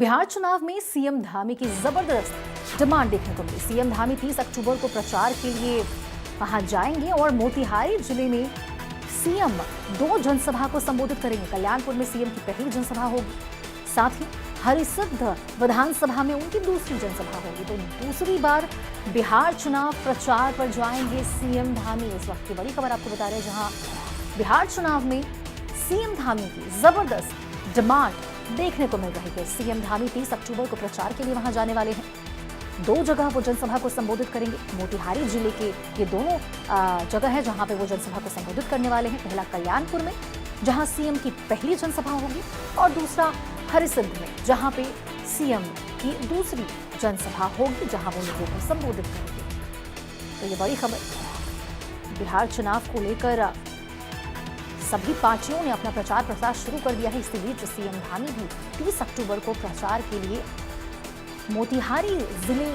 बिहार चुनाव में सीएम धामी की जबरदस्त डिमांड देखने को मिली। सीएम धामी 30 अक्टूबर को प्रचार के लिए वहां जाएंगे और मोतिहारी जिले में सीएम 2 जनसभा को संबोधित करेंगे। कल्याणपुर में सीएम की पहली जनसभा होगी, साथ ही हरिसिद्ध विधानसभा में उनकी दूसरी जनसभा होगी। तो दूसरी बार बिहार चुनाव प्रचार पर जाएंगे सीएम धामी। इस वक्त की बड़ी खबर आपको बता रहे हैं, जहां बिहार चुनाव में सीएम धामी की जबरदस्त डिमांड देखने को मिल रही है। सीएम धामी 30 अक्टूबर को प्रचार के लिए वहां जाने वाले हैं। 2 जगह वो जनसभा को संबोधित करेंगे। मोतिहारी जिले के ये दोनों जगह है जहां पे वो जनसभा को संबोधित करने वाले हैं। पहला कल्याणपुर में, जहां सीएम की पहली जनसभा होगी, और दूसरा हरिसिद्ध में, जहां पे सीएम की दूसरी जनसभा होगी, जहां वो लोगों को संबोधित करेंगे। तो ये बड़ी खबर बिहार चुनाव को लेकर सभी पार्टियों ने अपना प्रचार प्रसार शुरू कर दिया है। इसी बीच सीएम धामी भी 30 अक्टूबर को प्रचार के लिए मोतिहारी जिले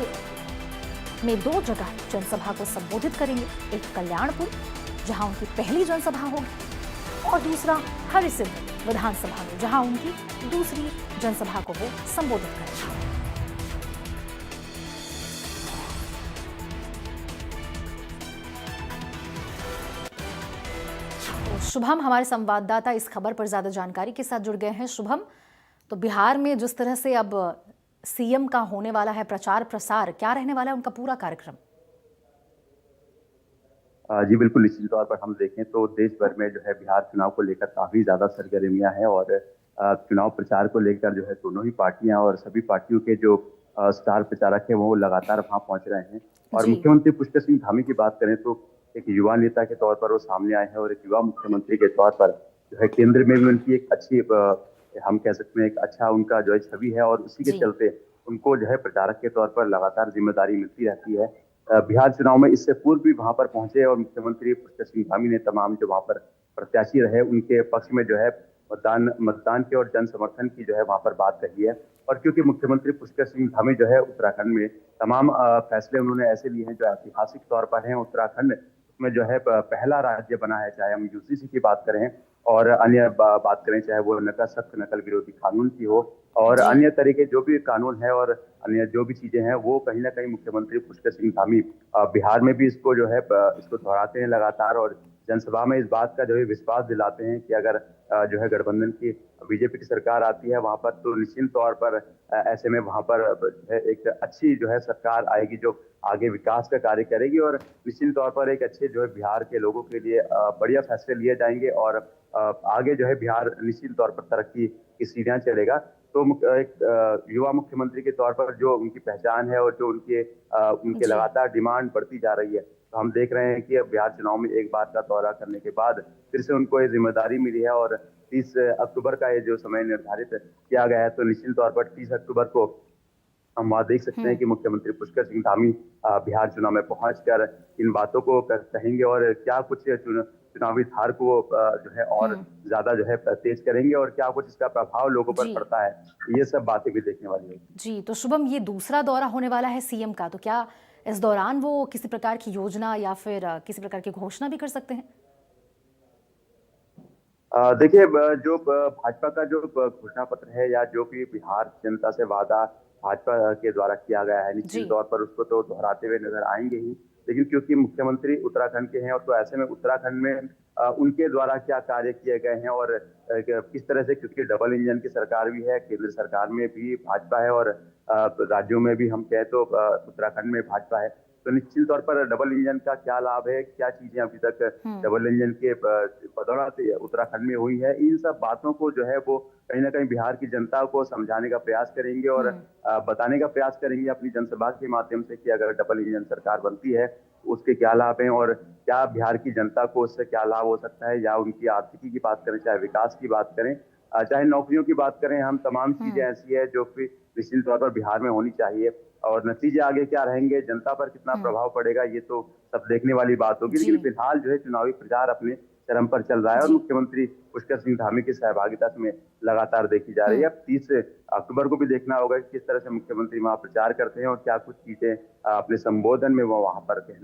में 2 जगह जनसभा को संबोधित करेंगे। एक कल्याणपुर, जहां उनकी पहली जनसभा होगी, और दूसरा हरिसिद्ध विधानसभा में, जहां उनकी दूसरी जनसभा को वो संबोधित करेंगे। शुभम हमारे संवाददाता इस खबर पर ज्यादा जानकारी के साथ जुड़ गए हैं। शुभम, तो बिहार में जिस तरह से अब सीएम का होने वाला है प्रचार प्रसार, क्या रहने वाला है उनका पूरा कार्यक्रम? जी बिल्कुल, निश्चित तौर पर हम देखें तो देश भर में जो है बिहार चुनाव को लेकर काफी ज्यादा सरगर्मियां हैं, और चुनाव प्रचार को लेकर जो है दोनों ही पार्टियां और सभी पार्टियों के जो स्टार प्रचारक है वो लगातार वहां पहुंच रहे हैं। और मुख्यमंत्री पुष्कर सिंह धामी की बात करें तो एक युवा नेता के तौर पर वो सामने आए हैं, और एक युवा मुख्यमंत्री के तौर पर जो है केंद्र में भी उनकी एक अच्छी हम कह सकते हैं एक अच्छा उनका जो है छवि है, और उसी के चलते उनको जो है प्रचारक के तौर पर लगातार जिम्मेदारी मिलती रहती है। बिहार चुनाव में इससे पूर्व भी वहां पर पहुंचे, और मुख्यमंत्री पुष्कर सिंह धामी ने तमाम जो वहां पर प्रत्याशी रहे उनके पक्ष में जो है मतदान के और जन समर्थन की जो है वहां पर बात कही है। और क्योंकि मुख्यमंत्री पुष्कर सिंह धामी जो है उत्तराखंड में तमाम फैसले उन्होंने ऐसे लिए हैं जो ऐतिहासिक तौर पर हैं। उत्तराखंड में जो है पहला राज्य बना है, चाहे हम यूजीसी की बात करें और अन्य बात करें, चाहे वो सख्त नकल विरोधी कानून की हो और अन्य तरह के जो भी कानून है और अन्य जो भी चीजें हैं, वो कहीं ना कहीं मुख्यमंत्री पुष्कर सिंह धामी बिहार में भी इसको जो है इसको दोहराते हैं लगातार, और जनसभा में इस बात का जो है विश्वास दिलाते हैं कि अगर जो है गठबंधन की बीजेपी की सरकार आती है वहां पर, तो निश्चित तौर पर ऐसे में वहां पर एक अच्छी जो है सरकार आएगी जो आगे विकास का कार्य करेगी, और निश्चित तौर पर एक अच्छे जो है बिहार के लोगों के लिए बढ़िया फैसले लिए जाएंगे, और आगे जो है बिहार निश्चित तौर पर तरक्की की सीढ़ियां चलेगा। तो एक युवा मुख्यमंत्री के तौर पर जो उनकी पहचान है और जो उनके लगातार डिमांड बढ़ती जा रही है, तो हम देख रहे हैं कि अब बिहार चुनाव में एक बार का दौरा करने के बाद फिर से उनको ये जिम्मेदारी मिली है, और 30 अक्टूबर का ये जो समय निर्धारित किया गया है, तो निश्चित तौर पर 30 अक्टूबर को हम वहां देख सकते हैं कि मुख्यमंत्री पुष्कर सिंह धामी बिहार चुनाव में पहुंचकर इन बातों को कहेंगे, और क्या कुछ चुनावी धार को जो है और ज्यादा जो है तेज करेंगे, और क्या कुछ इसका प्रभाव लोगों पर पड़ता है, ये सब बातें भी देखने वाली है। जी, तो शुभम, ये दूसरा दौरा होने वाला है सीएम का, तो क्या इस दौरान वो किसी प्रकार की योजना या फिर किसी प्रकार की घोषणा भी कर सकते हैं? देखिए, जो भाजपा का जो घोषणा पत्र है या जो भी बिहार जनता से वादा भाजपा के द्वारा किया गया है, निश्चित तौर पर उसको तो दोहराते हुए नजर आएंगे ही। लेकिन क्योंकि मुख्यमंत्री उत्तराखंड के हैं, और तो ऐसे में उत्तराखंड में उनके द्वारा क्या कार्य किए गए हैं और किस तरह से, क्योंकि डबल इंजन की सरकार भी है, केंद्र सरकार में भी भाजपा है और राज्यों में भी हम कहें तो उत्तराखंड में भाजपा है, तो निश्चित तौर पर डबल इंजन का क्या लाभ है, क्या चीजें अभी तक डबल इंजन के बदौलत उत्तराखंड में हुई है, इन सब बातों को जो है वो कहीं ना कहीं बिहार की जनता को समझाने का प्रयास करेंगे और बताने का प्रयास करेंगे अपनी जनसभा के माध्यम से कि अगर डबल इंजन सरकार बनती है उसके क्या लाभ हैं, और क्या बिहार की जनता को उससे क्या लाभ हो सकता है, या उनकी आर्थिकी की बात करें, चाहे विकास की बात करें, चाहे नौकरियों की बात करें, हम तमाम चीजें ऐसी है जो कि निश्चित तौर पर बिहार में होनी चाहिए। और नतीजे आगे क्या रहेंगे, जनता पर कितना प्रभाव पड़ेगा, ये तो सब देखने वाली बात होगी। लेकिन फिलहाल जो है चुनावी प्रचार अपने चरम पर चल रहा है, और मुख्यमंत्री पुष्कर सिंह धामी की सहभागिता में लगातार देखी जा रही है। अब 30 अक्टूबर को भी देखना होगा कि किस तरह से मुख्यमंत्री वहां प्रचार करते हैं और क्या कुछ चीजें अपने संबोधन में वो वहां पर कहते हैं।